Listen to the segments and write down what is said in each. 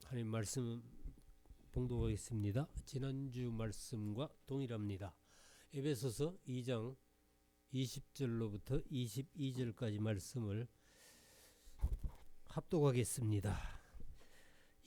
하나님 말씀 봉독하겠습니다. 지난주 말씀과 동일합니다. 에베소서 2장 20절로부터 22절까지 말씀을 합독하겠습니다.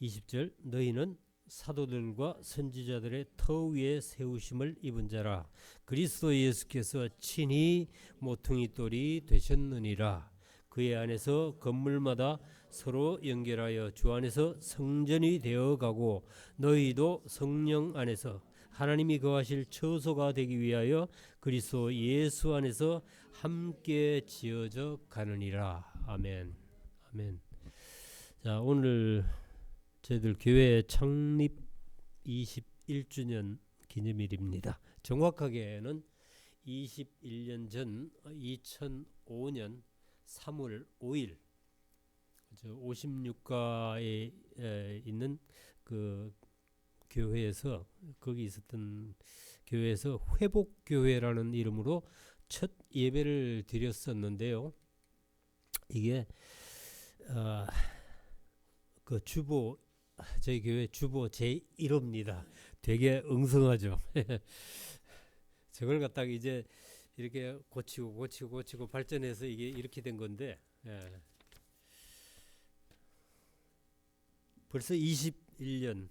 20절 너희는 사도들과 선지자들의 터 위에 세우심을 입은 자라. 그리스도 예수께서 친히 모퉁이 돌이 되셨느니라. 그의 안에서 건물마다 서로 연결하여 주 안에서 성전이 되어가고 너희도 성령 안에서 하나님이 거하실 처소가 되기 위하여 그리스도 예수 안에서 함께 지어져 가느니라. 아멘. 아멘. 자, 오늘 저희들 교회 창립 21주년 기념일입니다. 정확하게는 21년 전 2005년 3월 5일 56가에 있는 그 교회에서 거기 있었던 교회에서 회복교회라는 이름으로 첫 예배를 드렸었는데요. 이게 그 주보 저희 교회 주보 제1호입니다. 되게 엉성하죠. 저걸 갖다가 이제 이렇게 고치고 발전해서 이게 이렇게 된 건데 벌써 21년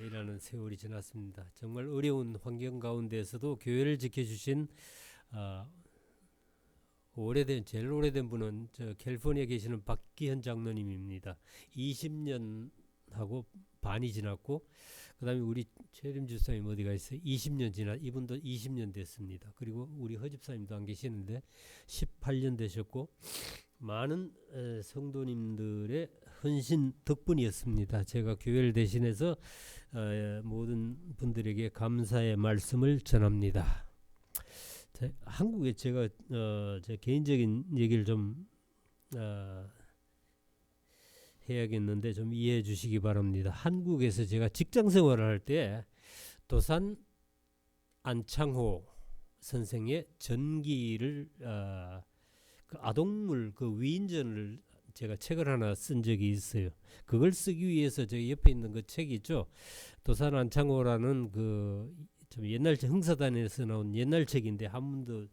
이라는 세월이 지났습니다. 정말 어려운 환경 가운데에서도 교회를 지켜주신 제일 오래된 분은 저 캘리포니아에 계시는 박기현 장로님입니다. 20년하고 반이 지났고 그다음에 우리 최림 주사님 어디가 있어요? 20년 이분도 20년 됐습니다. 그리고 우리 허집사님도 안 계시는데 18년 되셨고 많은 성도님들의 헌신 덕분이었습니다. 제가 교회를 대신해서 모든 분들에게 감사의 말씀을 전합니다. 한국에 제가 제 개인적인 얘기를 좀 해야겠는데 좀 이해해 주시기 바랍니다. 한국에서 제가 직장 생활을 할 때 도산 안창호 선생의 전기를 그 아동물 그 위인전을 제가 책을 하나 쓴 적이 있어요. 그걸 쓰기 위해서 저기 옆에 있는 그 책이 있죠. 도산 안창호라는 그 좀 옛날 흥사단에서 나온 옛날 책인데 한문도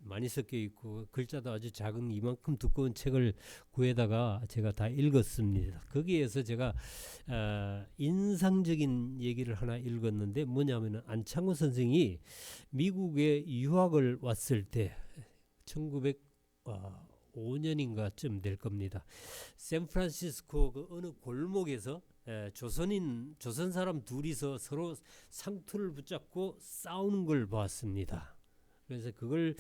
많이 섞여 있고 글자도 아주 작은 이만큼 두꺼운 책을 구해다가 제가 다 읽었습니다. 거기에서 제가 인상적인 얘기를 하나 읽었는데 뭐냐면은 안창호 선생이 미국에 유학을 왔을 때 1905년인가쯤 될 겁니다. 샌프란시스코 그 어느 골목에서 조선 사람 둘이서 서로 상투를 붙잡고 싸우는 걸 봤습니다. 그래서 그걸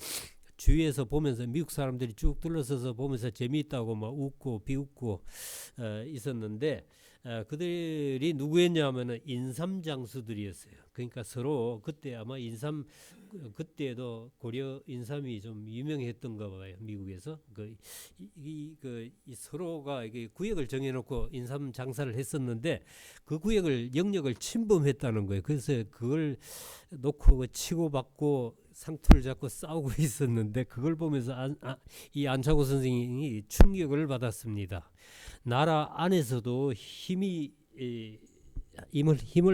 주위에서 보면서 미국 사람들이 쭉 둘러서서 보면서 재미있다고 막 웃고 비웃고 있었는데 그들이 누구였냐면은 인삼장수들이었어요. 그러니까 서로 그때 아마 그때도 고려 인삼이 좀 유명했던가 봐요. 미국에서 이 서로가 이게 구역을 정해놓고 인삼 장사를 했었는데 그 구역을 영역을 침범했다는 거예요. 그래서 그걸 놓고 치고받고 상투를 잡고 싸우고 있었는데 그걸 보면서 이 안창호 선생님이 충격을 받았습니다. 나라 안에서도 힘을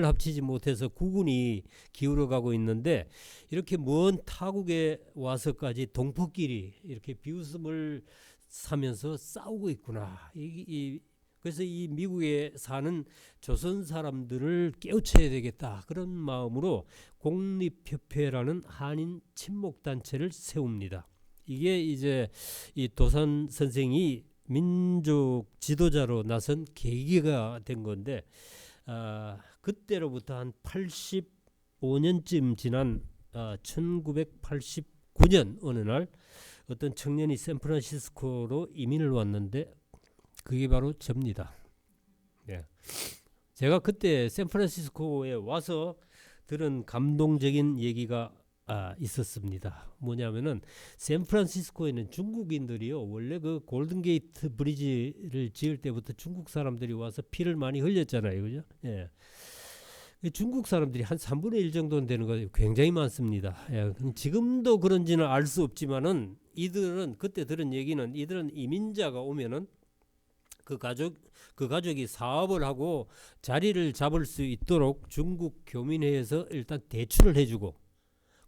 합치지 못해서 국군이 기울어가고 있는데 이렇게 먼 타국에 와서까지 동포끼리 이렇게 비웃음을 사면서 싸우고 있구나. 그래서 이 미국에 사는 조선 사람들을 깨우쳐야 되겠다. 그런 마음으로 공립협회라는 한인 친목단체를 세웁니다. 이게 이제 이 도산 선생이 민족 지도자로 나선 계기가 된 건데 그때로부터 한 85년쯤 지난 1989년 어느 날 어떤 청년이 샌프란시스코로 이민을 왔는데 그게 바로 접니다. 제가 그때 샌프란시스코에 와서 들은 감동적인 얘기가 있었습니다. 뭐냐면은 샌프란시스코에는 중국인들이요 원래 그 골든게이트 브리지를 지을 때부터 중국 사람들이 와서 피를 많이 흘렸잖아요, 그죠? 중국 사람들이 한 3분의 1 정도는 되는 거 굉장히 많습니다. 지금도 그런지는 알 수 없지만은 이들은 그때 들은 얘기는 이들은 이민자가 오면은 그 가족이 사업을 하고 자리를 잡을 수 있도록 중국 교민회에서 일단 대출을 해주고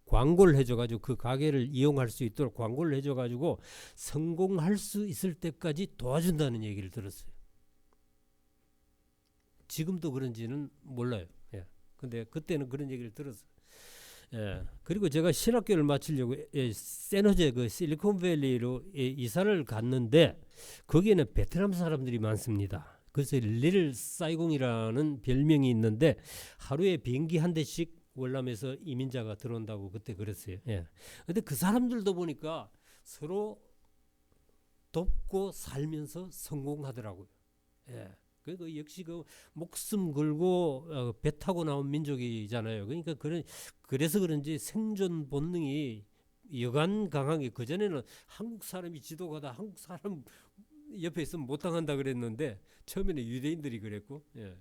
광고를 해줘가지고 그 가게를 이용할 수 있도록 광고를 해줘가지고 성공할 수 있을 때까지 도와준다는 얘기를 들었어요. 지금도 그런지는 몰라요. 예. 근데 그때는 그런 얘기를 들었어요. 예. 그리고 제가 신학교를 마치려고 샌호제 그 실리콘밸리로 이사를 갔는데 거기에는 베트남 사람들이 많습니다. 그래서 릴 사이공이라는 별명이 있는데 하루에 비행기 한 대씩 월남에서 이민자가 들어온다고 그때 그랬어요. 예. 근데 그 사람들도 보니까 서로 돕고 살면서 성공하더라고요. 예. 그 역시 그 목숨 걸고 배 타고 나온 민족이잖아요. 그러니까 그래서 그런지 생존 본능이 여간 강하게, 그전에는 한국 사람이 지도가다 한국 사람 옆에 있으면 못 당한다 그랬는데 처음에는 유대인들이 그랬고, 예.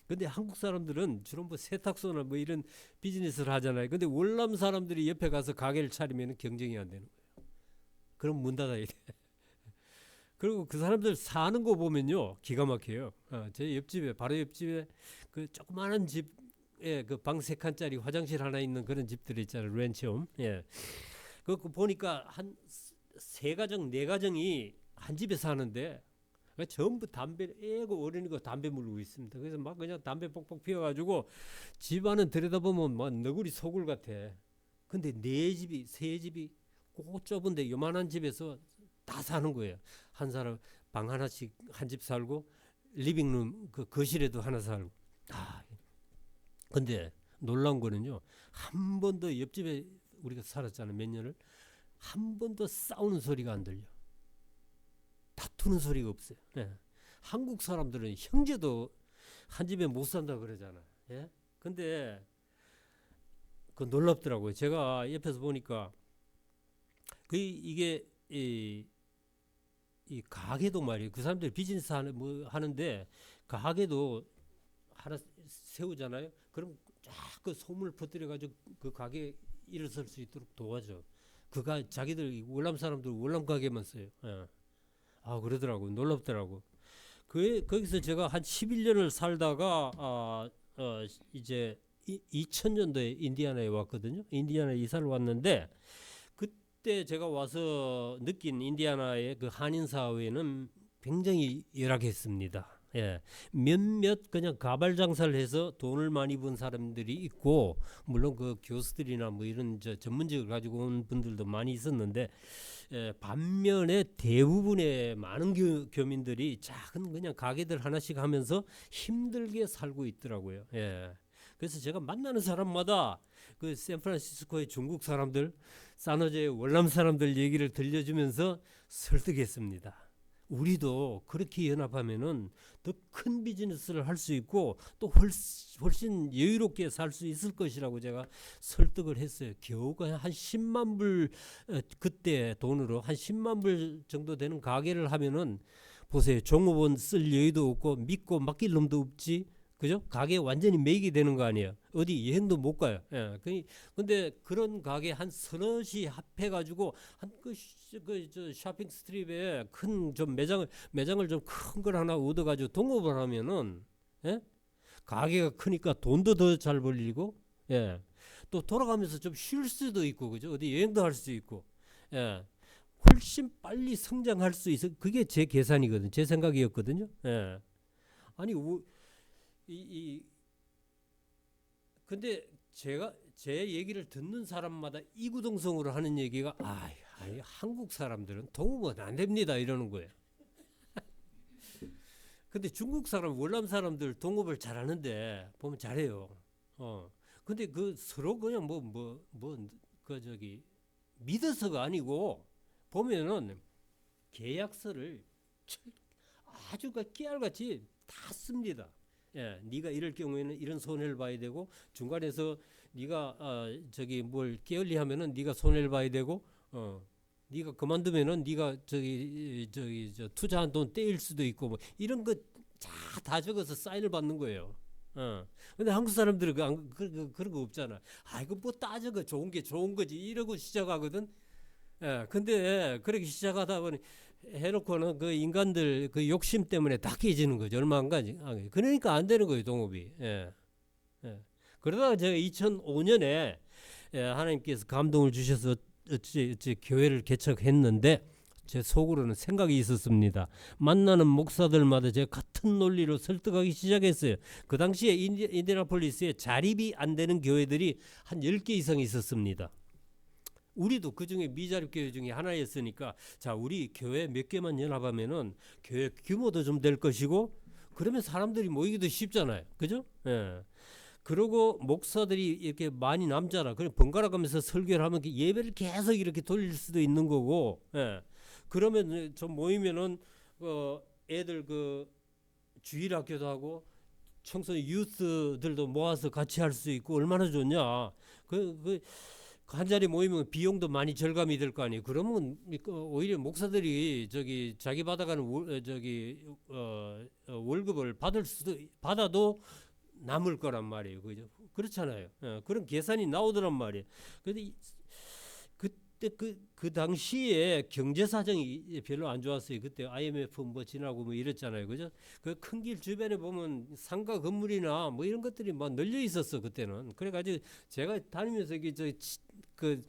근데 한국 사람들은 주로 뭐 세탁소나 뭐 이런 비즈니스를 하잖아요. 근데 월남 사람들이 옆에 가서 가게를 차리면 경쟁이 안 되는 거예요. 그럼 문 닫아야 돼. 그리고 그 사람들 사는 거 보면요 기가 막혀요. 제 옆집에, 바로 옆집에 그 조그마한 집에 그 방 3칸짜리 화장실 하나 있는 그런 집들 있잖아요. 렌치홈. 예. 그 보니까 한 3가정 4가정이 한 집에 사는데 전부 담배, 애고 어른이고 담배 물고 있습니다. 그래서 막 그냥 담배 뻑뻑 피워가지고 집안은 들여다보면 막 너구리 소굴 같아. 근데 4집이 3집이 꼭 좁은데 요만한 집에서 다 사는 거예요. 한 사람 방 하나씩 한 집 살고 리빙룸 그 거실에도 하나 살고. 근데 놀라운 거는요, 한 번도 옆집에 우리가 살았잖아요, 몇 년을. 한 번도 싸우는 소리가 안 들려. 다투는 소리가 없어요. 예. 한국 사람들은 형제도 한 집에 못 산다 그러잖아. 예? 근데 그 놀랍더라고요. 제가 옆에서 보니까 이게 이 가게도 말이에요. 그 사람들 비즈니스 하는데 가게도 하나 세우잖아요. 그럼 쫙 그 소문을 퍼뜨려 가지고 그 가게 일어설 수 있도록 도와줘. 자기들 월남 사람들 월남 가게만 써요. 예. 그러더라고. 놀랍더라고. 거기서 제가 한 11년을 살다가 이제 2000년도에 인디애나에 왔거든요. 인디애나에 이사를 왔는데 그때 제가 와서 느낀 인디애나의 그 한인 사회는 굉장히 열악했습니다. 예. 몇몇 그냥 가발 장사를 해서 돈을 많이 번 사람들이 있고, 물론 그 교수들이나 뭐 이런 전문직을 가지고 온 분들도 많이 있었는데, 반면에 대부분의 많은 교민들이 작은 그냥 가게들 하나씩 하면서 힘들게 살고 있더라고요. 예. 그래서 제가 만나는 사람마다 그 샌프란시스코의 중국 사람들, 산호제의 월남 사람들 얘기를 들려주면서 설득했습니다. 우리도 그렇게 연합하면은 더 큰 비즈니스를 할 수 있고 또 훨씬 여유롭게 살 수 있을 것이라고 제가 설득을 했어요. 겨우 한 10만 불, 그때 돈으로 한 10만 불 정도 되는 가게를 하면은 보세요. 종업원 쓸 여유도 없고 믿고 맡길 놈도 없지. 그죠? 가게 완전히 매이게 되는 거 아니에요. 어디 여행도 못 가요. 예. 근데 그런 가게 한 서너시 합해가지고 저 쇼핑 스트립에 큰 좀 매장을 좀 큰 걸 하나 얻어가지고 동업을 하면은, 예? 가게가 크니까 돈도 더 잘 벌리고, 예. 또 돌아가면서 좀 쉴 수도 있고, 그죠? 어디 여행도 할 수 있고, 예. 훨씬 빨리 성장할 수 있어. 그게 제 계산이거든. 제 생각이었거든요. 예. 아니, 근데 제 얘기를 듣는 사람마다 이구동성으로 하는 얘기가 아니, 한국 사람들은 동업은 안 됩니다 이러는 거예요. 근데 중국 사람, 월남 사람들 동업을 잘하는데 보면 잘해요. 근데 그 서로 그냥 믿어서가 아니고 보면은 계약서를 아주 깨알같이 다 씁니다. 예, 네가 이럴 경우에는 이런 손해를 봐야 되고, 중간에서 네가 뭘 게을리하면은 네가 손해를 봐야 되고, 네가 그만두면은 네가 투자한 돈 떼일 수도 있고, 뭐 이런 거 다 적어서 사인을 받는 거예요. 근데 한국 사람들은 그런 거 없잖아. 이거 뭐 따져가 좋은 게 좋은 거지 이러고 시작하거든. 예, 근데 그렇게 시작하다 보니 해놓고는 그 인간들 그 욕심 때문에 다 깨지는 거죠. 얼마 안 가지. 그러니까 안 되는 거예요, 동업이. 예. 예. 그러다가 제가 2005년에 하나님께서 감동을 주셔서 어찌 교회를 개척했는데 제 속으로는 생각이 있었습니다. 만나는 목사들마다 제가 같은 논리로 설득하기 시작했어요. 그 당시에 인디애나폴리스에 자립이 안 되는 교회들이 한 10개 이상 있었습니다. 우리도 그 중에 미자립 교회 중에 하나였으니까 자, 우리 교회 몇 개만 연합하면은 교회 규모도 좀 될 것이고 그러면 사람들이 모이기도 쉽잖아요. 그죠? 예. 그리고 목사들이 이렇게 많이 남잖아. 그럼 번갈아 가면서 설교를 하면 예배를 계속 이렇게 돌릴 수도 있는 거고. 예. 그러면 좀 모이면은 애들 그 주일 학교도 하고 청소년 유스들도 모아서 같이 할 수 있고 얼마나 좋냐. 한 자리 모이면 비용도 많이 절감이 될 거 아니에요. 그러면 오히려 목사들이 저기 자기 받아가는 월급을 받아도 남을 거란 말이에요. 그죠? 그렇잖아요. 그런 계산이 나오더란 말이에요. 근데 그때 그 당시에 경제 사정이 별로 안 좋았어요. 그때 IMF 뭐 지나고 뭐 이랬잖아요. 그죠? 그 큰 길 주변에 보면 상가 건물이나 뭐 이런 것들이 막 널려 있었어 그때는. 그래가지고 제가 다니면서 그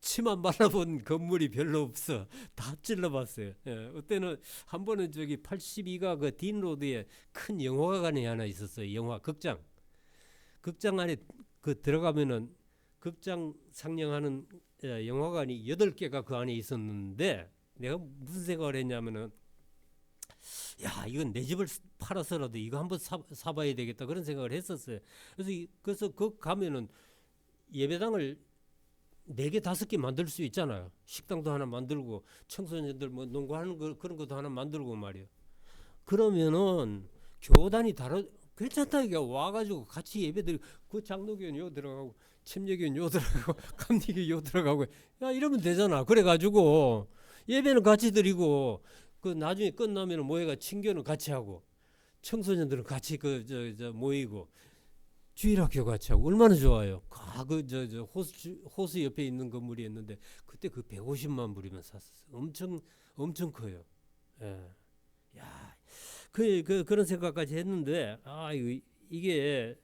치만 발라본 건물이 별로 없어. 다 찔러봤어요. 그때는 한 번은 저기 82가 그 딘로드에 큰 영화관이 하나 있었어요. 영화 극장 안에 그 들어가면은 극장 상영하는 영화관이 8개가 그 안에 있었는데 내가 무슨 생각을 했냐면은 야, 이건 내 집을 팔아서라도 이거 한번 사봐야 되겠다 그런 생각을 했었어요. 그래서 그 가면은 예배당을 4개 5개 만들 수 있잖아요. 식당도 하나 만들고 청소년들 뭐 농구하는 거 그런 것도 하나 만들고 말이에요. 그러면은 교단이 괜찮다 이게 와가지고 같이 예배드리고 그 장로교는 요 들어가고 침례교는 요 들어가고 감리교 요 들어가고 야 이러면 되잖아. 그래가지고 예배는 같이 드리고 그 나중에 끝나면은 모여가 친교는 같이 하고 청소년들은 같이 모이고 주일학교 같이 하고 얼마나 좋아요. 호수 옆에 있는 건물이었는데 그때 그 150만 불이면 샀었어요. 엄청 커요. 예. 야, 그런 생각까지 했는데 이게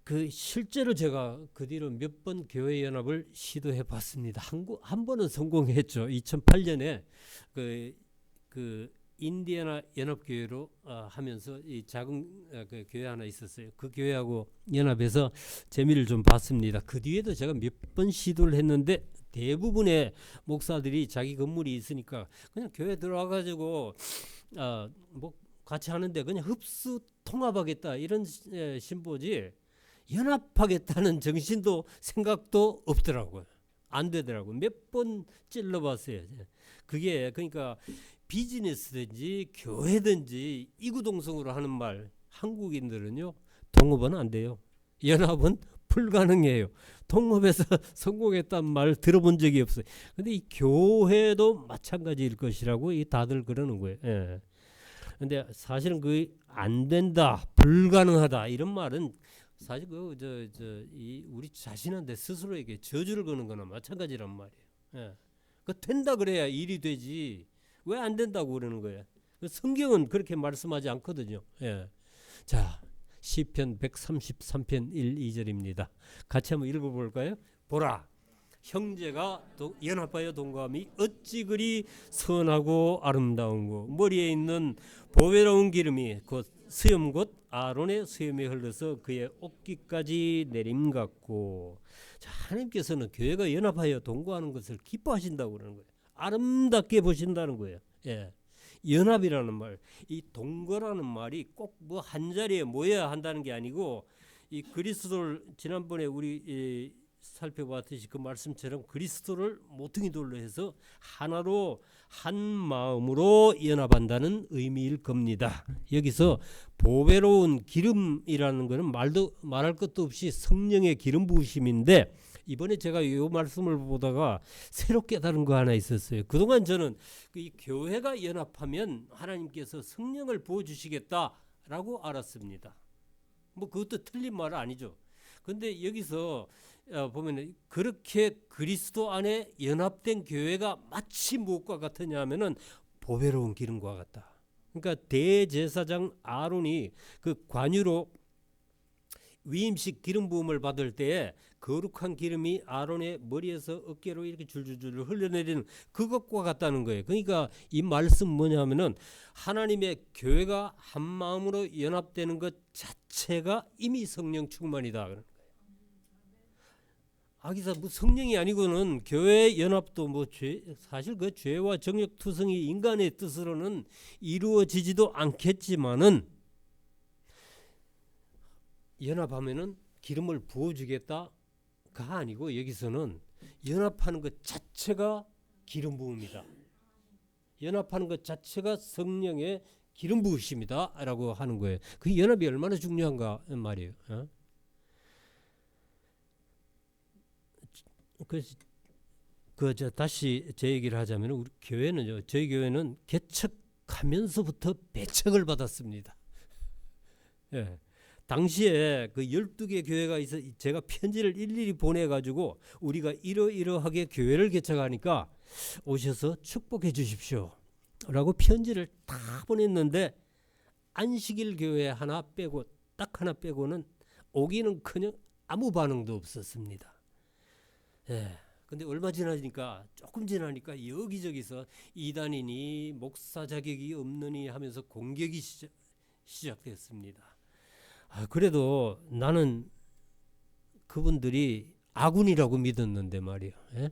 그 실제로 제가 그 뒤로 몇 번 교회 연합을 시도해 봤습니다. 한 번은 성공했죠. 2008년에 그 인디애나 연합교회로 하면서 이 작은 그 교회 하나 있었어요. 그 교회하고 연합해서 재미를 좀 봤습니다. 그 뒤에도 제가 몇 번 시도를 했는데 대부분의 목사들이 자기 건물이 있으니까 그냥 교회 들어와가지고 뭐 같이 하는데 그냥 흡수 통합하겠다 이런 신보지 연합하겠다는 정신도 생각도 없더라고요. 안 되더라고요. 몇 번 찔러봤어요. 그게 그러니까 비즈니스든지 교회든지 이구동성으로 하는 말 한국인들은요 동업은 안 돼요. 연합은 불가능해요. 동업에서 성공했단 말 들어본 적이 없어요. 근데 이 교회도 마찬가지일 것이라고 다들 그러는 거예요. 예. 근데 사실은 안 된다, 불가능하다 이런 말은 사실 우리 자신한테 스스로에게 저주를 거는 거나 마찬가지란 말이에요. 예. 된다 그래야 일이 되지. 왜 안 된다고 그러는 거예요? 성경은 그렇게 말씀하지 않거든요. 예. 자, 시편 133편 1, 2절입니다. 같이 한번 읽어볼까요? 보라, 형제가 연합하여 동거함이 어찌 그리 선하고 아름다운고 머리에 있는 보배로운 기름이 곧 수염 곧 아론의 수염이 흘러서 그의 옷깃까지 내림 같고. 자, 하나님께서는 교회가 연합하여 동거하는 것을 기뻐하신다고 그러는 거예요. 아름답게 보신다는 거예요. 예. 연합이라는 말, 이 동거라는 말이 꼭 뭐 한 자리에 모여야 한다는 게 아니고 이 그리스도를 지난번에 우리 살펴봤듯이 그 말씀처럼 그리스도를 모퉁이 돌로 해서 하나로 한 마음으로 연합한다는 의미일 겁니다. 여기서 보배로운 기름이라는 것은 말할 것도 없이 성령의 기름 부으심인데 이번에 제가 이 말씀을 보다가 새로 깨달은 거 하나 있었어요. 그동안 저는 이 교회가 연합하면 하나님께서 성령을 부어주시겠다라고 알았습니다. 뭐 그것도 틀린 말 아니죠. 근데 여기서 보면은 그렇게 그리스도 안에 연합된 교회가 마치 무엇과 같으냐 하면은 보배로운 기름과 같다. 그러니까 대제사장 아론이 그 관유로 위임식 기름 부음을 받을 때에 거룩한 기름이 아론의 머리에서 어깨로 이렇게 줄줄줄 흘러내리는 그것과 같다는 거예요. 그러니까 이 말씀 뭐냐면은 하나님의 교회가 한 마음으로 연합되는 것 자체가 이미 성령 충만이다. 아기사 뭐 성령이 아니고는 교회 연합도 뭐 사실 그 죄와 정욕 투성이 인간의 뜻으로는 이루어지지도 않겠지만은 연합하면은 기름을 부어주겠다가 아니고 여기서는 연합하는 것 자체가 기름 부음이다. 연합하는 것 자체가 성령의 기름 부으심이다라고 하는 거예요. 그 연합이 얼마나 중요한가 말이에요. 그래서 다시 제 얘기를 하자면 우리 교회는요. 저희 교회는 개척하면서부터 배척을 받았습니다. 예. 당시에 그 12개 교회가 있어 제가 편지를 일일이 보내가지고 우리가 이러이러하게 교회를 개척하니까 오셔서 축복해 주십시오 라고 편지를 다 보냈는데 안식일 교회 하나 빼고 딱 하나 빼고는 오기는커녕 아무 반응도 없었습니다. 예. 근데 얼마 지나니까 조금 지나니까 여기저기서 이단이니 목사 자격이 없느니 하면서 공격이 시작됐습니다. 그래도 나는 그분들이 아군이라고 믿었는데 말이에요. 예?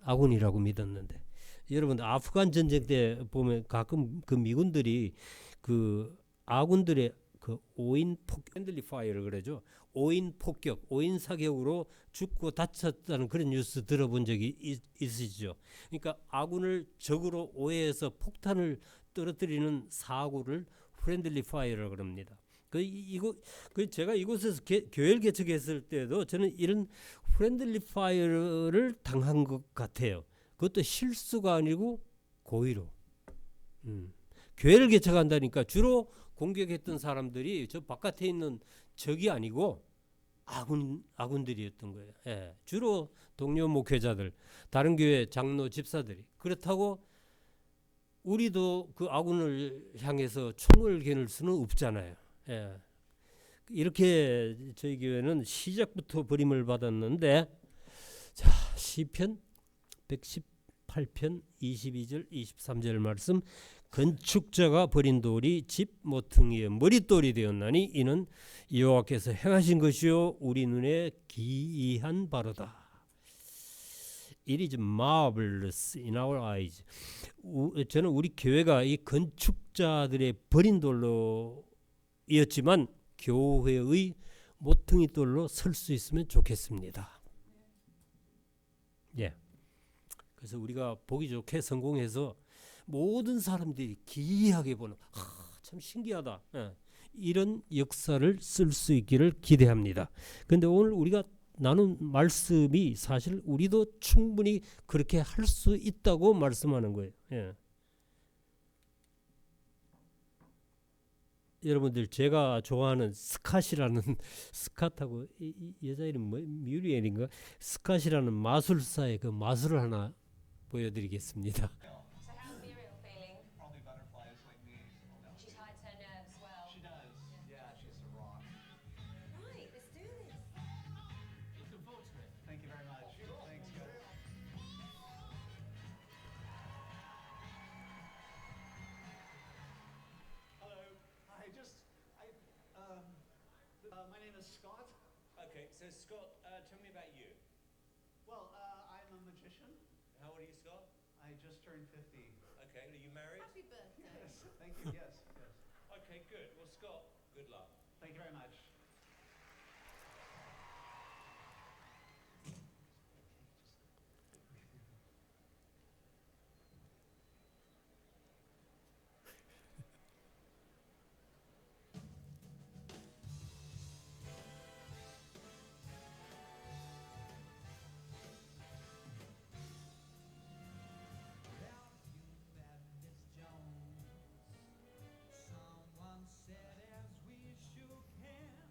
아군이라고 믿었는데 여러분 아프간 전쟁 때 보면 가끔 그 미군들이 그 아군들의 그 5인 핸들리 파이어를 그러죠. 5인 폭격, 5인 사격으로 죽고 다쳤다는 그런 뉴스 들어본 적이 있으시죠. 그러니까 아군을 적으로 오해해서 폭탄을 떨어뜨리는 사고를 프렌들리 파이어라고 합니다. 제가 이곳에서 교회를 개척했을 때도 저는 이런 프렌들리 파이어를 당한 것 같아요. 그것도 실수가 아니고 고의로. 교회를 개척한다니까 주로 공격했던 사람들이 저 바깥에 있는 적이 아니고 아군들이었던 거예요. 예, 주로 동료 목회자들, 다른 교회 장로 집사들이. 그렇다고 우리도 그 아군을 향해서 총을 겨눌 수는 없잖아요. 예. 이렇게 저희 교회는 시작부터 버림을 받았는데 자 시편 118편 22절 23절 말씀 건축자가 버린 돌이 집 모퉁이의 머릿돌이 되었나니 이는 여호와께서 행하신 것이요 우리 눈에 기이한 바로다. It is marvelous in our eyes. 저는 우리 교회가 이 건축자들의 버린 돌로 이었지만 교회의 모퉁이 돌로 설 수 있으면 좋겠습니다. 예. 그래서 우리가 보기 좋게 성공해서 모든 사람들이 기이하게 보는 참 신기하다. 예. 이런 역사를 쓸 수 있기를 기대합니다. 그런데 오늘 우리가 나눈 말씀이 사실 우리도 충분히 그렇게 할 수 있다고 말씀하는 거예요. 예. 여러분들 제가 좋아하는 스캇이라는 스캇하고 이 여자 이름 뮤리엘인가 스캇이라는 마술사의 그 마술을 하나 보여드리겠습니다. So how's Muriel feeling? Probably butterflies like me. She hides her nerves well. She does. Yeah, she's a rock. Right, let's do this. Looking forward to it. Thank you very much. Thanks, guys. Hello. My name is Scott. Okay, so Scott, tell me about you. Well, I'm a magician. How old are you, Scott? I just turned 50. Okay, are you married? Happy birthday. Yes, thank you. Yes, yes. Okay, good. Well, Scott, good luck. Thank you very much. Someone said as we shook hands,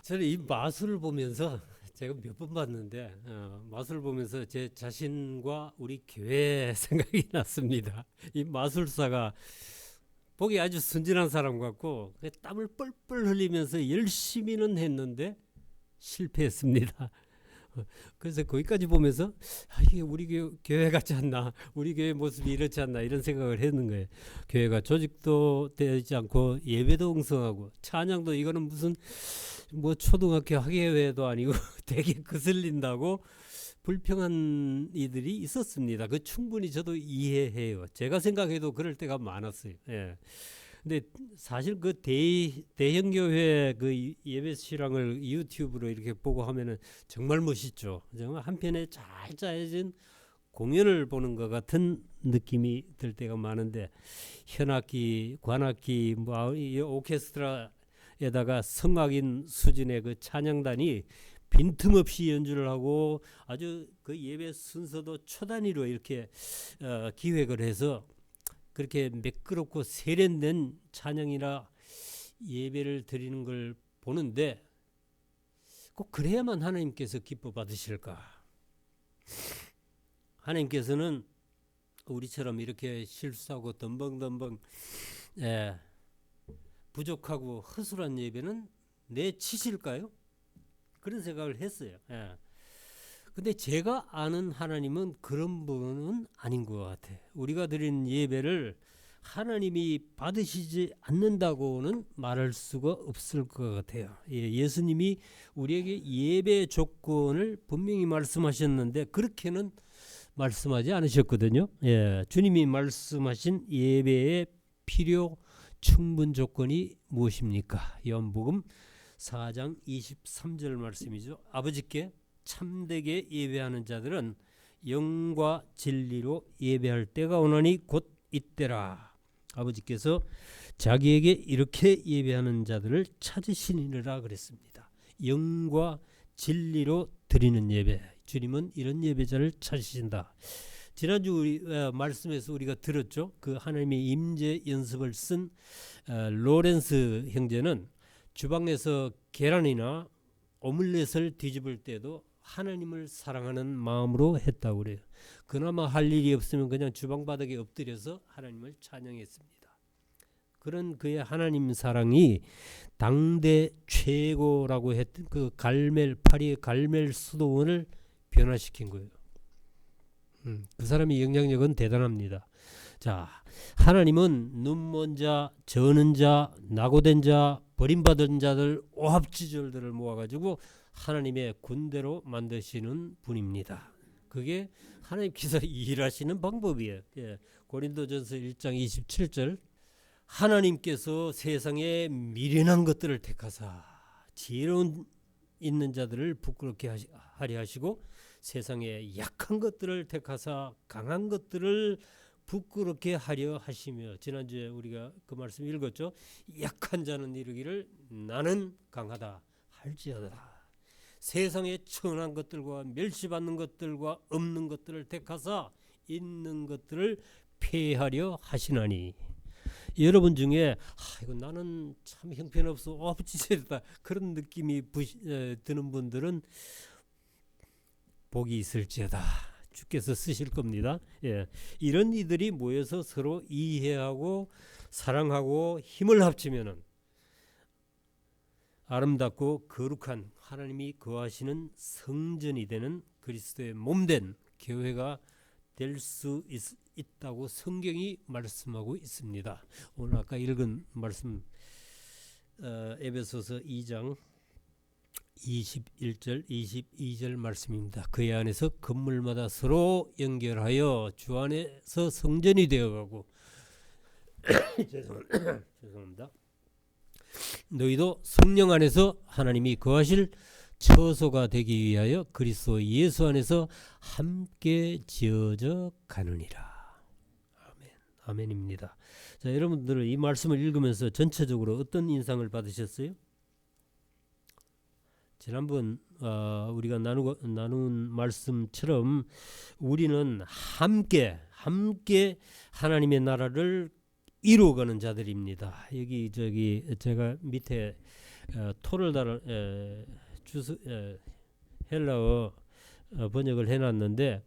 저는 이 마술을 보면서 제가 몇 번 봤는데 마술을 보면서 제 자신과 우리 교회 생각이 났습니다. 이 마술사가 보기 아주 순진한 사람 같고 땀을 뻘뻘 흘리면서 열심히는 했는데 실패했습니다. 그래서 거기까지 보면서 이게 우리 교회 같지 않나, 우리 교회 모습이 이렇지 않나 이런 생각을 했는 거예요. 교회가 조직도 되지 않고 예배도 엉성하고 찬양도 이거는 무슨 뭐 초등학교 학예회도 아니고 되게 거슬린다고 불평한 이들이 있었습니다. 그 충분히 저도 이해해요. 제가 생각해도 그럴 때가 많았어요. 예. 근데 사실 그 대형 교회 그 예배 실황을 유튜브로 이렇게 보고 하면은 정말 멋있죠. 정말 한편에 잘 짜여진 공연을 보는 것 같은 느낌이 들 때가 많은데 현악기, 관악기, 뭐 이 오케스트라에다가 성악인 수준의 그 찬양단이 빈틈없이 연주를 하고 아주 그 예배 순서도 초단위로 이렇게 기획을 해서 그렇게 매끄럽고 세련된 찬양이나 예배를 드리는 걸 보는데 꼭 그래야만 하나님께서 기뻐 받으실까? 하나님께서는 우리처럼 이렇게 실수하고 덤벙덤벙 부족하고 허술한 예배는 내치실까요? 그런 생각을 했어요. 근데 제가 아는 하나님은 그런 분은 아닌 것 같아. 우리가 드리는 예배를 하나님이 받으시지 않는다고는 말할 수가 없을 것 같아요. 예수님이 우리에게 예배 조건을 분명히 말씀하셨는데 그렇게는 말씀하지 않으셨거든요. 주님이 말씀하신 예배의 필요 충분 조건이 무엇입니까? 요한복음 4장 23절 말씀이죠. 아버지께 참되게 예배하는 자들은 영과 진리로 예배할 때가 오나니 곧 이때라. 아버지께서 자기에게 이렇게 예배하는 자들을 찾으시니라 그랬습니다. 영과 진리로 드리는 예배. 주님은 이런 예배자를 찾으신다. 지난주 우리 말씀에서 우리가 들었죠. 그 하나님의 임재 연습을 쓴 로렌스 형제는 주방에서 계란이나 오믈렛을 뒤집을 때도 하나님을 사랑하는 마음으로 했다고 그래요. 그나마 할 일이 없으면 그냥 주방 바닥에 엎드려서 하나님을 찬양했습니다. 그런 그의 하나님 사랑이 당대 최고라고 했던 그 파리의 갈멜 수도원을 변화시킨 거예요. 그 사람의 영향력은 대단합니다. 자, 하나님은 눈먼 자, 저는 자, 낙오된 자, 버림받은 자들, 오합지졸들을 모아가지고 하나님의 군대로 만드시는 분입니다. 그게 하나님께서 일하시는 방법이에요. 고린도전서 1장 27절 하나님께서 세상에 미련한 것들을 택하사 지혜로운 있는 자들을 부끄럽게 하려 하시고 세상에 약한 것들을 택하사 강한 것들을 부끄럽게 하려 하시며 지난주에 우리가 그 말씀 읽었죠. 약한 자는 이르기를 나는 강하다 할지어다. 세상에 천한 것들과 멸시받는 것들과 없는 것들을 택하사 있는 것들을 폐하려 하시나니. 여러분 중에 이거 나는 참 형편없어 어부지세다 그런 느낌이 드는 분들은 복이 있을지어다. 주께서 쓰실 겁니다. 이런 이들이 모여서 서로 이해하고 사랑하고 힘을 합치면은 아름답고 거룩한 하나님이 거하시는 성전이 되는 그리스도의 몸된 교회가 될 수 있다고 성경이 말씀하고 있습니다. 오늘 아까 읽은 말씀 에베소서 2장 21절 22절 말씀입니다. 그의 안에서 건물마다 서로 연결하여 주 안에서 성전이 되어가고 죄송합니다. 너희도 성령 안에서 하나님이 거하실 처소가 되기 위하여 그리스도 예수 안에서 함께 지어져 가느니라. 아멘. 아멘입니다. 자, 여러분들 이 말씀을 읽으면서 전체적으로 어떤 인상을 받으셨어요? 지난번 우리가 나눈 말씀처럼 우리는 함께 하나님의 나라를 이루어가는 자들입니다. 여기 제가 밑에 토를 달아 헬라어 번역을 해놨는데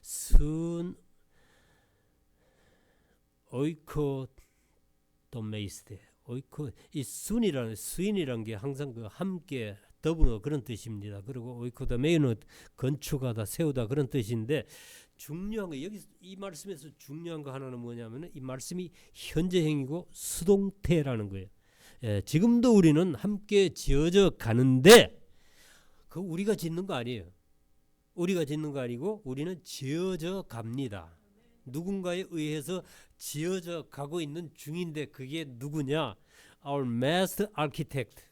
순 오이코도메이스테 이 수인이라는 게 항상 그 함께 더불어 그런 뜻입니다. 그리고 오이코도메이는 건축하다 세우다 그런 뜻인데 중요한 거 여기 이 말씀에서 중요한 거 하나는 뭐냐면은 이 말씀이 현재형이고 수동태라는 거예요. 지금도 우리는 함께 지어져 가는데 그 우리가 짓는 거 아니에요. 우리가 짓는 거 아니고 우리는 지어져 갑니다. 누군가에 의해서 지어져 가고 있는 중인데 그게 누구냐? Our master architect.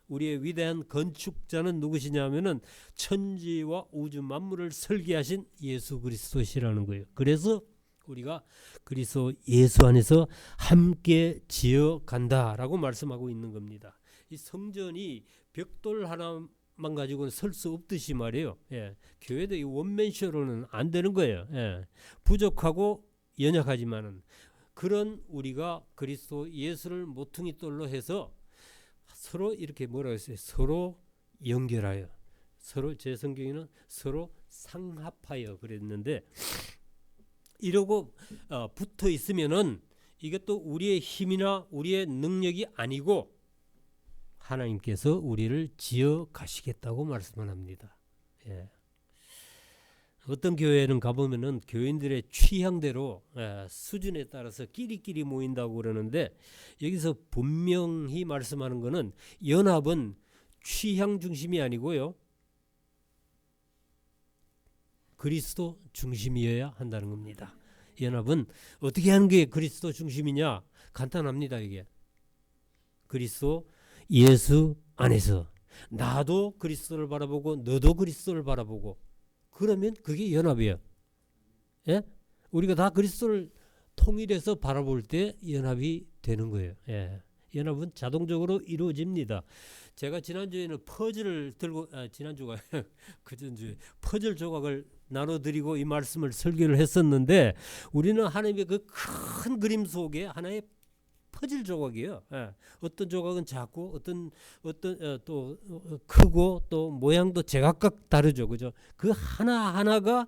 우리의 위대한 건축자는 누구시냐면은 천지와 우주 만물을 설계하신 예수 그리스도시라는 거예요. 그래서 우리가 그리스도 예수 안에서 함께 지어 간다라고 말씀하고 있는 겁니다. 이 성전이 벽돌 하나만 가지고는 설 수 없듯이 말이에요. 교회도 이 원맨쇼로는 안 되는 거예요. 부족하고 연약하지만은 그런 우리가 그리스도 예수를 모퉁이 돌로 해서 서로 이렇게 뭐라고 했어요? 서로 연결하여 서로 제 성경에는 서로 상합하여 그랬는데 이러고 붙어 있으면은 이것도 우리의 힘이나 우리의 능력이 아니고 하나님께서 우리를 지어 가시겠다고 말씀을 합니다. 어떤 교회는 가보면은 교인들의 취향대로 수준에 따라서 끼리끼리 모인다고 그러는데 여기서 분명히 말씀하는 것은 연합은 취향 중심이 아니고요. 그리스도 중심이어야 한다는 겁니다. 연합은 어떻게 하는 게 그리스도 중심이냐? 간단합니다. 이게 그리스도 예수 안에서 나도 그리스도를 바라보고 너도 그리스도를 바라보고 그러면 그게 연합이에요. 우리가 다 그리스도를 통일해서 바라볼 때 연합이 되는 거예요. 연합은 자동적으로 이루어집니다. 제가 지난주에는 퍼즐을 들고 지난주가 그전주에 퍼즐 조각을 나눠드리고 이 말씀을 설교를 했었는데 우리는 하나님의 그 큰 그림 속에 하나의 퍼즐 조각이에요. 어떤 조각은 작고 어떤 또 크고 또 모양도 제각각 다르죠. 그죠? 그 하나하나가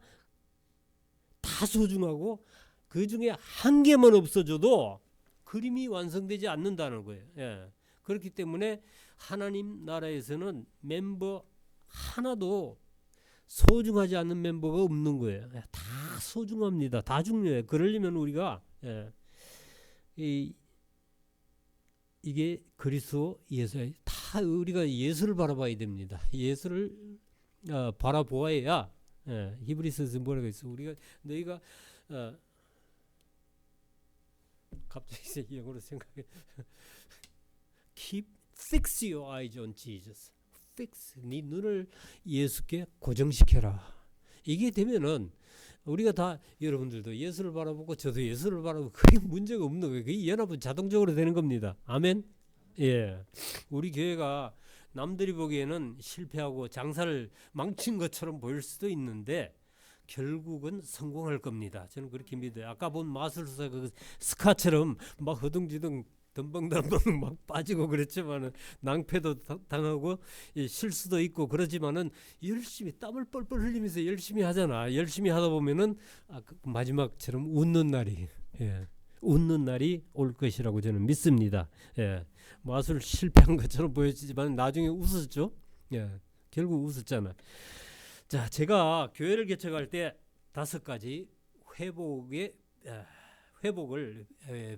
다 소중하고 그 중에 한 개만 없어져도 그림이 완성되지 않는다는 거예요. 그렇기 때문에 하나님 나라에서는 멤버 하나도 소중하지 않는 멤버가 없는 거예요. 다 소중합니다. 다 중요해요. 그러려면 우리가 이게 그리스도 예수 다 우리가 예수를 바라봐야 됩니다. 예수를 바라보아야 히브리서에서 뭐라고 했어? 우리가 너희가 갑자기 영어로 생각해. Fix your eyes on Jesus. Fix 네 눈을 예수께 고정시켜라. 이게 되면은 우리가 다 여러분들도 예수를 바라보고 저도 예수를 바라보고 그게 문제가 없는 거예요. 그 연합은 자동적으로 되는 겁니다. 아멘. 우리 교회가 남들이 보기에는 실패하고 장사를 망친 것처럼 보일 수도 있는데 결국은 성공할 겁니다. 저는 그렇게 믿어요. 아까 본 마술사 그 스카처럼 막 허둥지둥 덤벙덤벙 막 빠지고 그랬지만은 낭패도 당하고 실수도 있고 그러지만은 열심히 땀을 뻘뻘 흘리면서 열심히 하잖아. 열심히 하다 보면은 마지막처럼 웃는 날이 웃는 날이 올 것이라고 저는 믿습니다. 마술 실패한 것처럼 보여지지만 나중에 웃었죠. 결국 웃었잖아. 자, 제가 교회를 개척할 때 5가지 회복을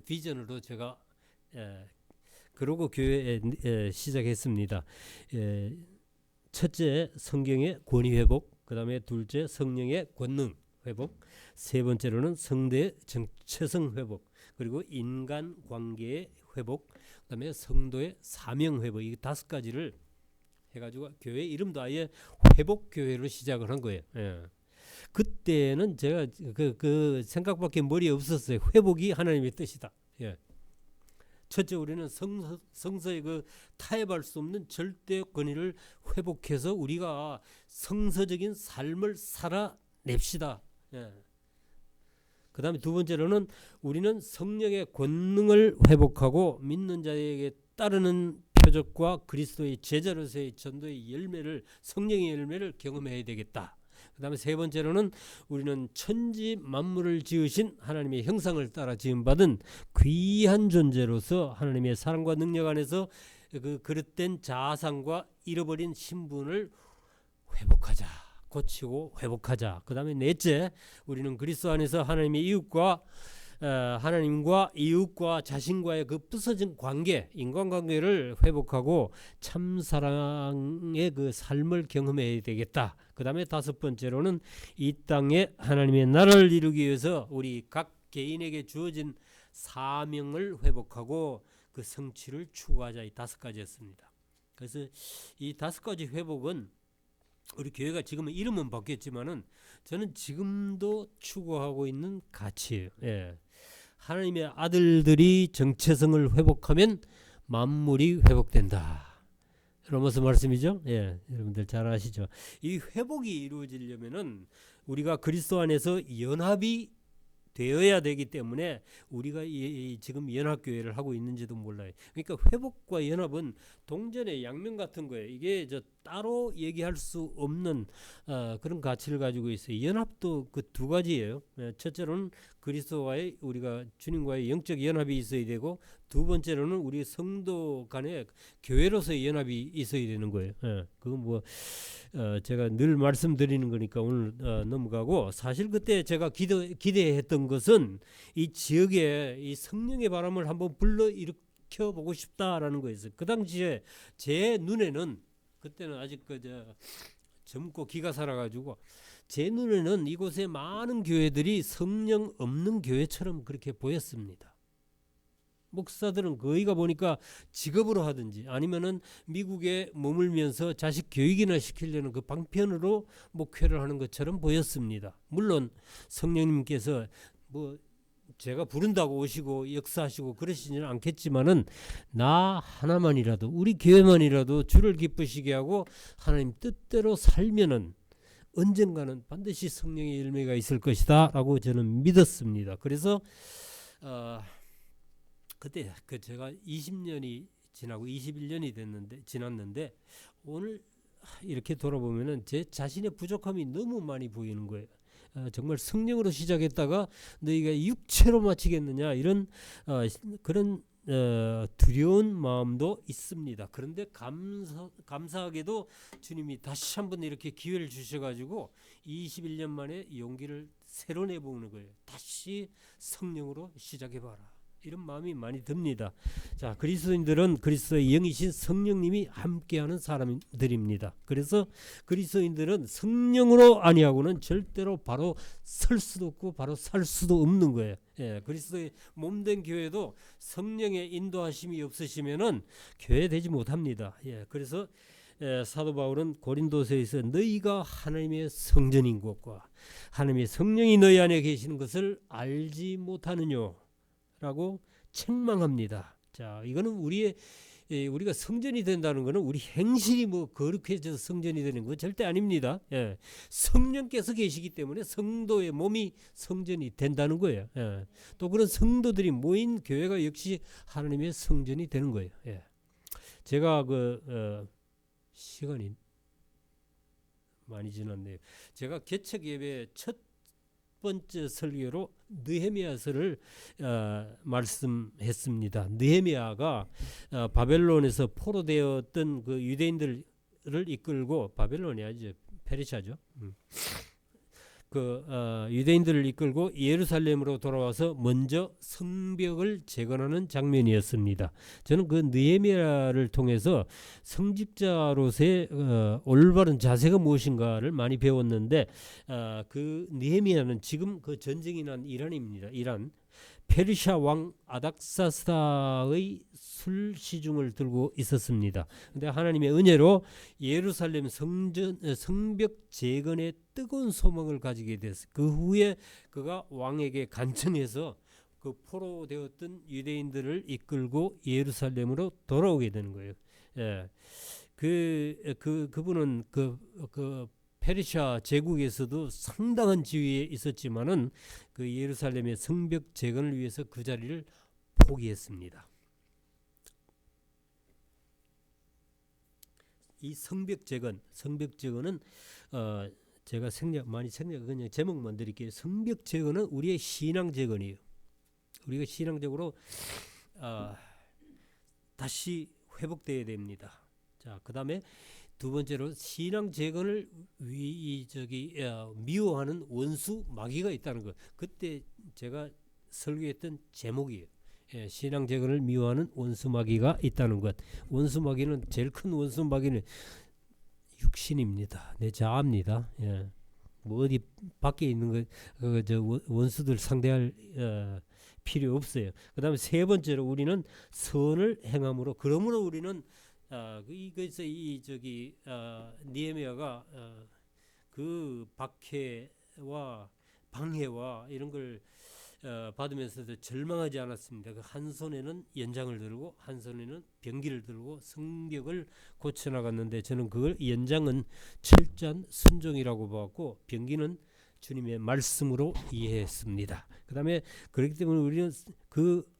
비전으로 제가 그러고 교회 시작했습니다. 첫째, 성경의 권위 회복. 그 다음에 둘째, 성령의 권능 회복. 세 번째로는 성대의 정체성 회복. 그리고 인간 관계의 회복, 그다음에 성도의 사명 회복, 이 5가지를 해가지고 교회 이름도 아예 회복 교회로 시작을 한 거예요. 예. 그때는 제가 그 생각밖에 머리에 없었어요. 회복이 하나님의 뜻이다. 예. 첫째, 우리는 성서의 그 타협할 수 없는 절대 권위를 회복해서 우리가 성서적인 삶을 살아냅시다. 예. 그 다음에 두 번째로는 우리는 성령의 권능을 회복하고 믿는 자에게 따르는 표적과 그리스도의 제자로서의 전도의 열매를, 성령의 열매를 경험해야 되겠다. 그 다음에 세 번째로는 우리는 천지 만물을 지으신 하나님의 형상을 따라 지음받은 귀한 존재로서 하나님의 사랑과 능력 안에서 그 그릇된 자아상과 잃어버린 신분을 회복하자, 고치고 회복하자. 그 다음에 넷째, 우리는 그리스도 안에서 하나님의 하나님과 이웃과 자신과의 그 부서진 관계, 인간관계를 회복하고 참사랑의 그 삶을 경험해야 되겠다. 그 다음에 다섯 번째로는 이 땅에 하나님의 나라를 이루기 위해서 우리 각 개인에게 주어진 사명을 회복하고 그 성취를 추구하자. 이 5가지였습니다. 그래서 이 5가지 회복은 우리 교회가 지금은 이름은 바뀌었지만은 저는 지금도 추구하고 있는 가치예요. 예. 하나님의 아들들이 정체성을 회복하면 만물이 회복된다. 로마서 말씀이죠. 예, 여러분들 잘 아시죠. 이 회복이 이루어지려면은 우리가 그리스도 안에서 연합이 되어야 되기 때문에 우리가 지금 연합교회를 하고 있는지도 몰라요. 그러니까 회복과 연합은 동전의 양면 같은 거예요. 이게 따로 얘기할 수 없는 그런 가치를 가지고 있어요. 연합도 그 2가지예요. 첫째로는 그리스도와의, 우리가 주님과의 영적 연합이 있어야 되고, 두 번째로는 우리 성도 간에 교회로서의 연합이 있어야 되는 거예요. 그건 제가 늘 말씀드리는 거니까 오늘 넘어가고, 사실 그때 제가 기대했던 것은 이 지역에 이 성령의 바람을 한번 불러일으켜 보고 싶다라는 거였어요. 그 당시에 제 눈에는, 그때는 아직 젊고 기가 살아가지고 제 눈에는 이곳에 많은 교회들이 성령 없는 교회처럼 그렇게 보였습니다. 목사들은 거의가 보니까 직업으로 하든지 아니면은 미국에 머물면서 자식 교육이나 시키려는 그 방편으로 목회를 하는 것처럼 보였습니다. 물론 성령님께서 제가 부른다고 오시고 역사하시고 그러시지는 않겠지만은 나 하나만이라도, 우리 교회만이라도 주를 기쁘시게 하고 하나님 뜻대로 살면은 언젠가는 반드시 성령의 열매가 있을 것이다 라고 저는 믿었습니다. 그래서 그때 제가 20년이 지나고 21년이 지났는데 오늘 이렇게 돌아보면은 제 자신의 부족함이 너무 많이 보이는 거예요. 정말 성령으로 시작했다가 너희가 육체로 마치겠느냐, 이런 그런 두려운 마음도 있습니다. 그런데 감사하게도 주님이 다시 한번 이렇게 기회를 주셔가지고 21년 만에 용기를 새로 내보는 거예요. 다시 성령으로 시작해봐라, 이런 마음이 많이 듭니다. 자, 그리스도인들은 그리스도의 영이신 성령님이 함께하는 사람들입니다. 그래서 그리스도인들은 성령으로 아니하고는 절대로 바로 설 수도 없고 바로 살 수도 없는 거예요. 예, 그리스도의 몸된 교회도 성령의 인도하심이 없으시면은 교회 되지 못합니다. 예, 그래서 사도 바울은 고린도서에서 너희가 하나님의 성전인 것과 하나님의 성령이 너희 안에 계시는 것을 알지 못하느뇨 라고 책망합니다. 자, 이거는 우리가 성전이 된다는 것은 우리 행실이 거룩해져서 성전이 되는 건 절대 아닙니다. 예. 성령께서 계시기 때문에 성도의 몸이 성전이 된다는 거예요. 예. 또 그런 성도들이 모인 교회가 역시 하나님의 성전이 되는 거예요. 예. 제가 시간이 많이 지났네요. 제가 개척 예배 첫 번째 설교로 느헤미야서를 말씀했습니다. 느헤미야가 바벨론에서 포로되었던 그 유대인들을 이끌고, 바벨론이 아니죠, 페르시아죠. 유대인들을 이끌고 예루살렘으로 돌아와서 먼저 성벽을 재건하는 장면이었습니다. 저는 그 느헤미야를 통해서 성직자로서의 올바른 자세가 무엇인가를 많이 배웠는데, 그 느헤미야는 지금 그 전쟁이 난 이란입니다. 이란 페르시아 왕 아닥사스다의 술 시중을 들고 있었습니다. 근데 하나님의 은혜로 예루살렘 성벽 재건에 뜨거운 소망을 가지게 됐어요. 그 후에 그가 왕에게 간청해서 그 포로되었던 유대인들을 이끌고 예루살렘으로 돌아오게 되는 거예요. 예. 그분은 그 페르시아 제국에서도 상당한 지위에 있었지만은 그 예루살렘의 성벽 재건을 위해서 그 자리를 포기했습니다. 이 성벽 재건은 제가 많이 그냥 제목만 드릴게요. 성벽 재건은 우리의 신앙 재건이에요. 우리가 신앙적으로 다시 회복돼야 됩니다. 자, 그다음에 두 번째로 신앙 재건을 미워하는 원수 마귀가 있다는 것. 그때 제가 설교했던 제목이에요. 예, 신앙 재건을 미워하는 원수 마귀가 있다는 것. 원수 마귀는 제일 큰 원수 마귀는 육신입니다. 내 자아입니다. 예. 뭐 어디 밖에 있는 원수들 상대할 필요 없어요. 그다음에 세 번째로 우리는 선을 행함으로 그러므로 우리는 그래서 느헤미야가 그 박해와 방해와 이런 걸 받으면서도 절망하지 않았습니다. 한 손에는 연장을 들고 한 손에는 병기를 들고 성벽을 고쳐 나갔는데 저는 그걸 연장은 철저한 순종이라고 보았고 병기는 주님의 말씀으로 이해했습니다. 그다음에 그렇기 때문에 우리는 그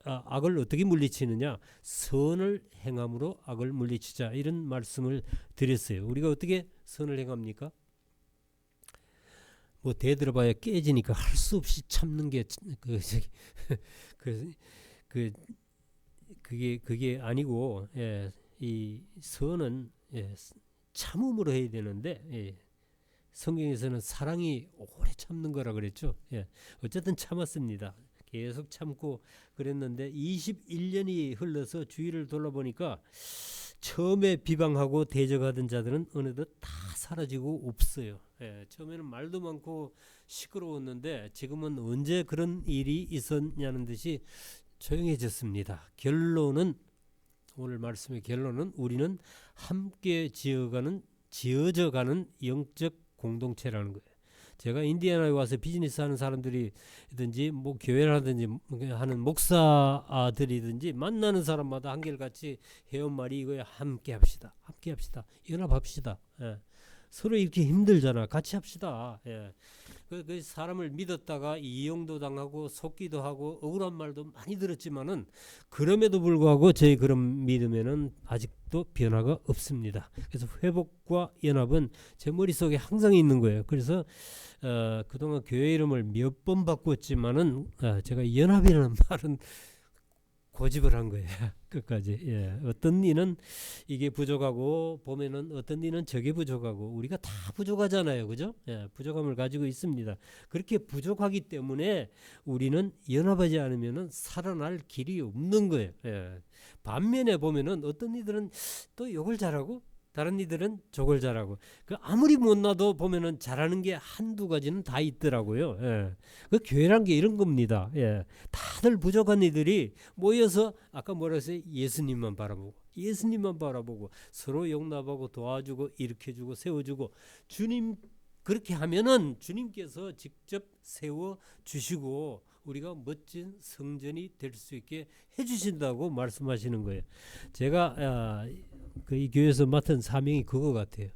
악을 어떻게 물리치느냐? 선을 행함으로 악을 물리치자 이런 말씀을 드렸어요. 우리가 어떻게 선을 행합니까? 뭐 대들어봐야 깨지니까 할 수 없이 참는 게 그게 아니고 이 선은 참음으로 해야 되는데 성경에서는 사랑이 오래 참는 거라 그랬죠. 어쨌든 참았습니다. 계속 참고 그랬는데 21년이 흘러서 주위를 돌아보니까 처음에 비방하고 대적하던 자들은 어느덧 다 사라지고 없어요. 처음에는 말도 많고 시끄러웠는데 지금은 언제 그런 일이 있었냐는 듯이 조용해졌습니다. 결론은 오늘 말씀의 결론은 우리는 함께 지어져가는 영적 공동체라는 거예요. 제가 인디애나에 와서 비즈니스 하는 사람들이든지 뭐 교회를 하든지 하는 목사들이든지 만나는 사람마다 한결같이 해온 말이 이거야. 함께 합시다. 연합합시다. 서로 이렇게 힘들잖아. 같이 합시다. 그 사람을 믿었다가 이용도 당하고 속기도 하고 억울한 말도 많이 들었지만은 그럼에도 불구하고 저희 그런 믿음에는 아직도 변화가 없습니다. 그래서 회복과 연합은 제 머릿속에 항상 있는 거예요. 그래서 그동안 교회 이름을 몇 번 바꿨지만은 제가 연합이라는 말은 고집을 한 거예요. 끝까지. 어떤 이는 이게 부족하고 보면은 어떤 이는 저게 부족하고 우리가 다 부족하잖아요. 그죠? 부족함을 가지고 있습니다. 그렇게 부족하기 때문에 우리는 연합하지 않으면은 살아날 길이 없는 거예요. 반면에 보면은 어떤 이들은 또 욕을 잘하고 다른 이들은 저걸 잘하고 아무리 못나도 보면은 잘하는 게 한두 가지는 다 있더라고요. 그 교회란 게 이런 겁니다. 다들 부족한 이들이 모여서 아까 뭐라 했어요? 예수님만 바라보고 서로 용납하고 도와주고 일으켜주고 세워주고 주님 그렇게 하면은 주님께서 직접 세워 주시고 우리가 멋진 성전이 될 수 있게 해주신다고 말씀하시는 거예요. 제가 이 교회에서 맡은 사명이 그거 같아요.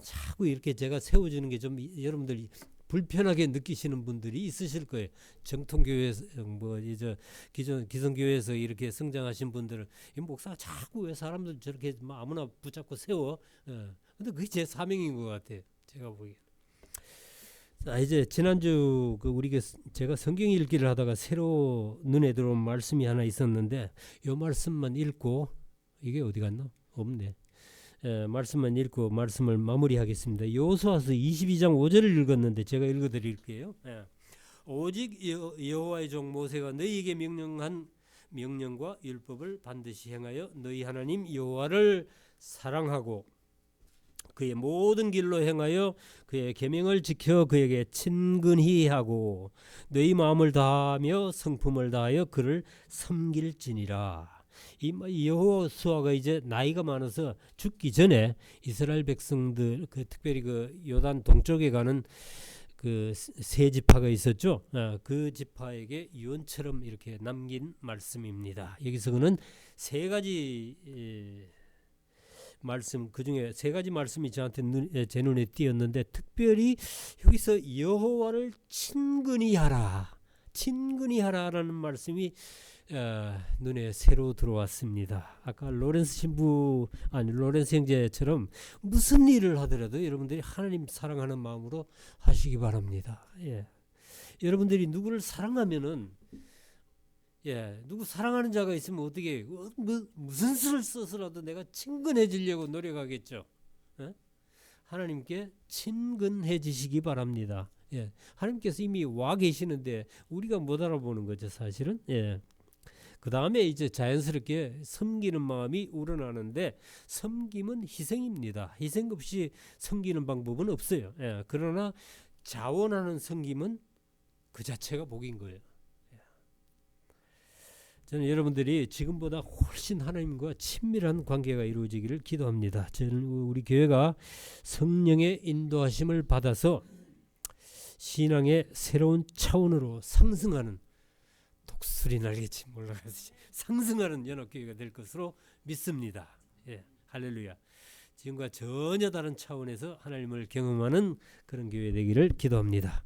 자꾸 이렇게 제가 세워주는 게 좀 여러분들이 불편하게 느끼시는 분들이 있으실 거예요. 정통교회에서 기성교회에서 이렇게 성장하신 분들은 이 목사가 자꾸 왜 사람들 저렇게 아무나 붙잡고 세워? 근데 그게 제 사명인 것 같아요. 제가 보기에. 이제 지난주 제가 성경 읽기를 하다가 새로 눈에 들어온 말씀이 하나 있었는데 이 말씀만 읽고 이게 어디 갔나? 없네. 말씀만 읽고 말씀을 마무리하겠습니다. 여호수아서 22장 5절을 읽었는데 제가 읽어드릴게요. 오직 여호와의 종 모세가 너희에게 명령한 명령과 율법을 반드시 행하여 너희 하나님 여호와를 사랑하고 그의 모든 길로 행하여 그의 계명을 지켜 그에게 친근히 하고 너희 마음을 다하며 성품을 다하여 그를 섬길지니라. 이 여호수아가 이제 나이가 많아서 죽기 전에 이스라엘 백성들 특별히 그 요단 동쪽에 가는 그 세 지파가 있었죠. 그 지파에게 유언처럼 이렇게 남긴 말씀입니다. 여기서 그는 세 가지 말씀, 그 중에 세 가지 말씀이 제 눈에 띄었는데, 특별히 여기서 여호와를 친근히 하라, 친근히 하라라는 말씀이 눈에 새로 들어왔습니다. 아까 로렌스 형제처럼 무슨 일을 하더라도 여러분들이 하나님 사랑하는 마음으로 하시기 바랍니다. 예. 여러분들이 누구를 사랑하면은, 누구 사랑하는 자가 있으면 어떻게 무슨 수를 써서라도 내가 친근해지려고 노력하겠죠. 하나님께 친근해지시기 바랍니다. 하나님께서 이미 와 계시는데 우리가 못 알아보는 거죠, 사실은. 그 다음에 이제 자연스럽게 섬기는 마음이 우러나는데, 섬김은 희생입니다. 희생 없이 섬기는 방법은 없어요. 그러나 자원하는 섬김은 그 자체가 복인 거예요. 저는 여러분들이 지금보다 훨씬 하나님과 친밀한 관계가 이루어지기를 기도합니다. 저는 우리 교회가 성령의 인도하심을 받아서 신앙의 새로운 차원으로 상승하는, 독수리 날겠지 몰라가지고 상승하는 연합교회가 될 것으로 믿습니다. 할렐루야. 지금과 전혀 다른 차원에서 하나님을 경험하는 그런 교회 되기를 기도합니다.